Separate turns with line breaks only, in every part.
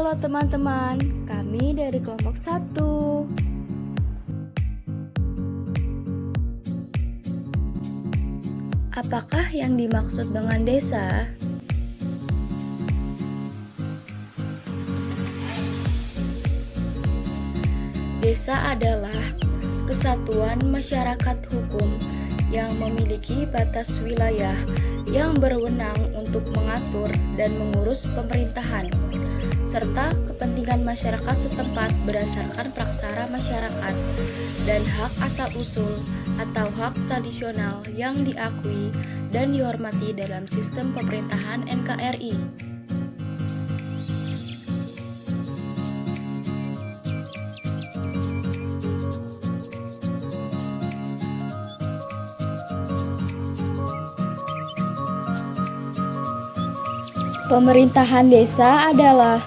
Halo teman-teman, kami dari kelompok 1. Apakah yang dimaksud dengan desa? Desa adalah kesatuan masyarakat hukum yang memiliki batas wilayah yang berwenang untuk mengatur dan mengurus pemerintahan, serta kepentingan masyarakat setempat berdasarkan praksara masyarakat dan hak asal-usul atau hak tradisional yang diakui dan dihormati dalam sistem pemerintahan NKRI. Pemerintahan desa adalah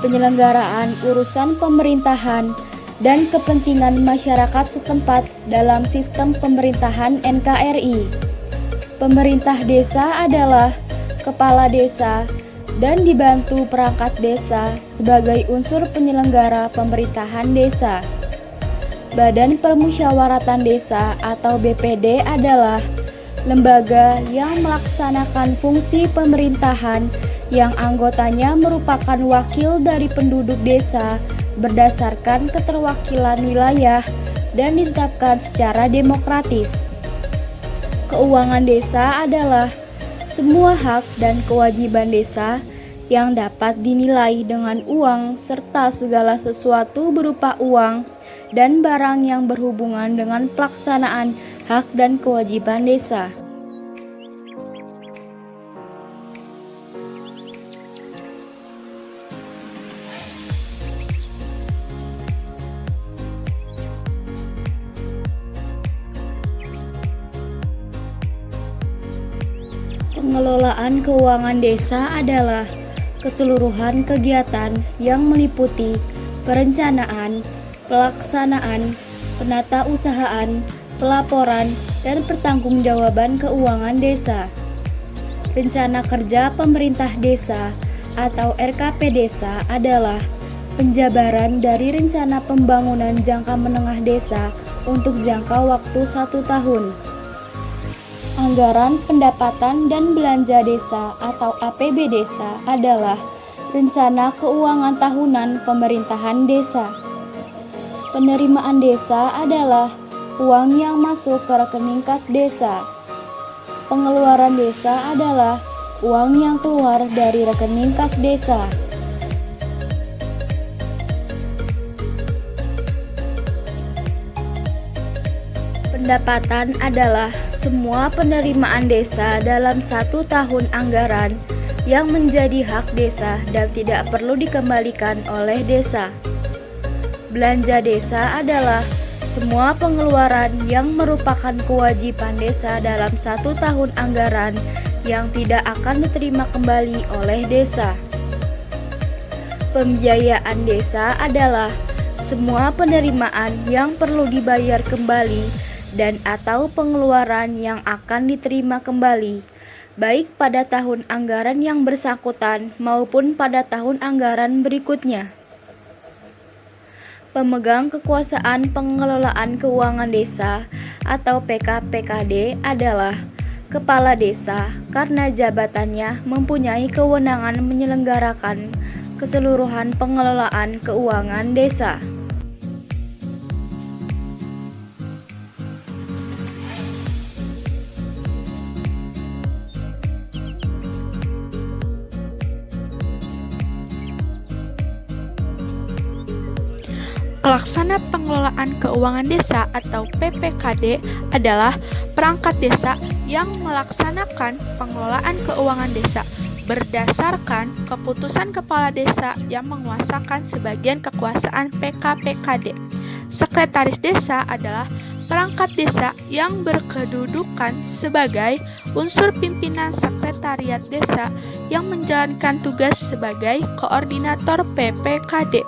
penyelenggaraan urusan pemerintahan dan kepentingan masyarakat setempat dalam sistem pemerintahan NKRI. Pemerintah desa adalah kepala desa dan dibantu perangkat desa sebagai unsur penyelenggara pemerintahan desa. Badan Permusyawaratan Desa atau BPD adalah lembaga yang melaksanakan fungsi pemerintahan yang anggotanya merupakan wakil dari penduduk desa berdasarkan keterwakilan wilayah dan ditetapkan secara demokratis. Keuangan desa adalah semua hak dan kewajiban desa yang dapat dinilai dengan uang serta segala sesuatu berupa uang dan barang yang berhubungan dengan pelaksanaan hak dan kewajiban desa. Pengelolaan keuangan desa adalah keseluruhan kegiatan yang meliputi perencanaan, pelaksanaan, penatausahaan, pelaporan, dan pertanggungjawaban keuangan desa. Rencana kerja pemerintah desa atau RKP desa adalah penjabaran dari rencana pembangunan jangka menengah desa untuk jangka waktu 1 tahun. Anggaran pendapatan dan belanja desa atau APB desa adalah rencana keuangan tahunan pemerintahan desa. Penerimaan desa adalah uang yang masuk ke rekening kas desa. Pengeluaran desa adalah uang yang keluar dari rekening kas desa. Pendapatan adalah semua penerimaan desa dalam 1 tahun anggaran yang menjadi hak desa dan tidak perlu dikembalikan oleh desa. Belanja desa adalah semua pengeluaran yang merupakan kewajiban desa dalam 1 tahun anggaran yang tidak akan diterima kembali oleh desa. Pembiayaan desa adalah semua penerimaan yang perlu dibayar kembali dan atau pengeluaran yang akan diterima kembali, baik pada tahun anggaran yang bersangkutan maupun pada tahun anggaran berikutnya. Pemegang kekuasaan pengelolaan keuangan desa atau PKPKD adalah kepala desa karena jabatannya mempunyai kewenangan menyelenggarakan keseluruhan pengelolaan keuangan desa.
Pelaksana pengelolaan keuangan desa atau PPKD adalah perangkat desa yang melaksanakan pengelolaan keuangan desa berdasarkan keputusan kepala desa yang menguasakan sebagian kekuasaan PKPKD. Sekretaris desa adalah perangkat desa yang berkedudukan sebagai unsur pimpinan sekretariat desa yang menjalankan tugas sebagai koordinator PPKD.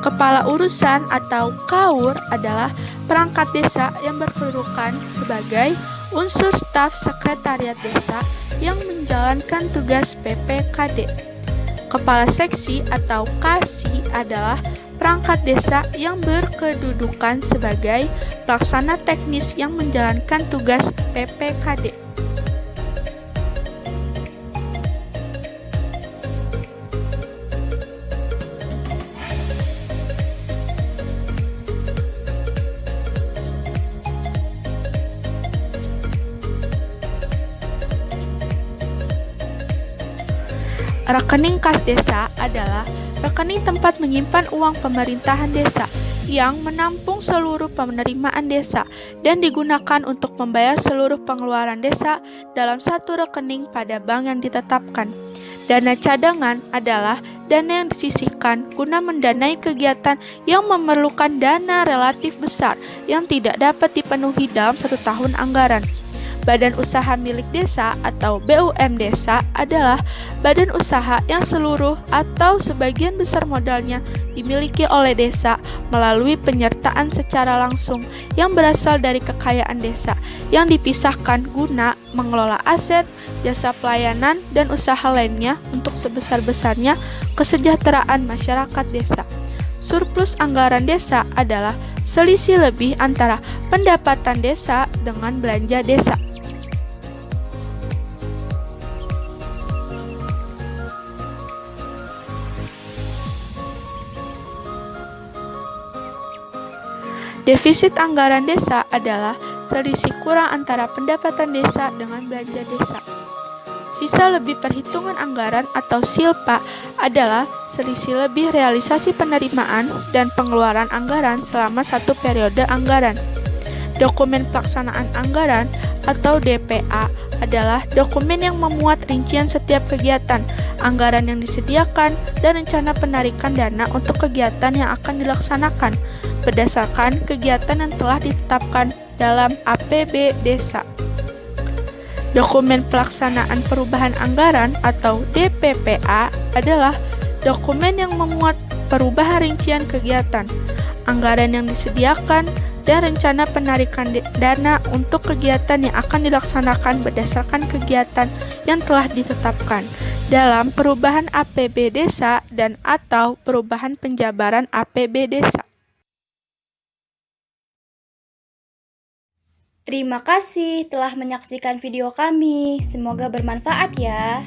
Kepala urusan atau KAUR adalah perangkat desa yang berkedudukan sebagai unsur staf sekretariat desa yang menjalankan tugas PPKD. Kepala seksi atau KASI adalah perangkat desa yang berkedudukan sebagai pelaksana teknis yang menjalankan tugas PPKD. Rekening kas desa adalah rekening tempat menyimpan uang pemerintahan desa yang menampung seluruh penerimaan desa dan digunakan untuk membayar seluruh pengeluaran desa dalam satu rekening pada bank yang ditetapkan. Dana cadangan adalah dana yang disisihkan guna mendanai kegiatan yang memerlukan dana relatif besar yang tidak dapat dipenuhi dalam satu tahun anggaran. Badan usaha milik desa atau BUM desa adalah badan usaha yang seluruh atau sebagian besar modalnya dimiliki oleh desa melalui penyertaan secara langsung yang berasal dari kekayaan desa yang dipisahkan guna mengelola aset, jasa pelayanan, dan usaha lainnya untuk sebesar-besarnya kesejahteraan masyarakat desa. Surplus anggaran desa adalah selisih lebih antara pendapatan desa dengan belanja desa. Defisit anggaran desa adalah selisih kurang antara pendapatan desa dengan belanja desa. Sisa lebih perhitungan anggaran atau SILPA adalah selisih lebih realisasi penerimaan dan pengeluaran anggaran selama satu periode anggaran. Dokumen pelaksanaan anggaran atau DPA adalah dokumen yang memuat rincian setiap kegiatan, anggaran yang disediakan, dan rencana penarikan dana untuk kegiatan yang akan dilaksanakan berdasarkan kegiatan yang telah ditetapkan dalam APB desa. Dokumen pelaksanaan perubahan anggaran atau DPPA adalah dokumen yang memuat perubahan rincian kegiatan, anggaran yang disediakan, dan rencana penarikan dana untuk kegiatan yang akan dilaksanakan berdasarkan kegiatan yang telah ditetapkan dalam perubahan APB desa dan atau perubahan penjabaran APB desa.
Terima kasih telah menyaksikan video kami. Semoga bermanfaat ya.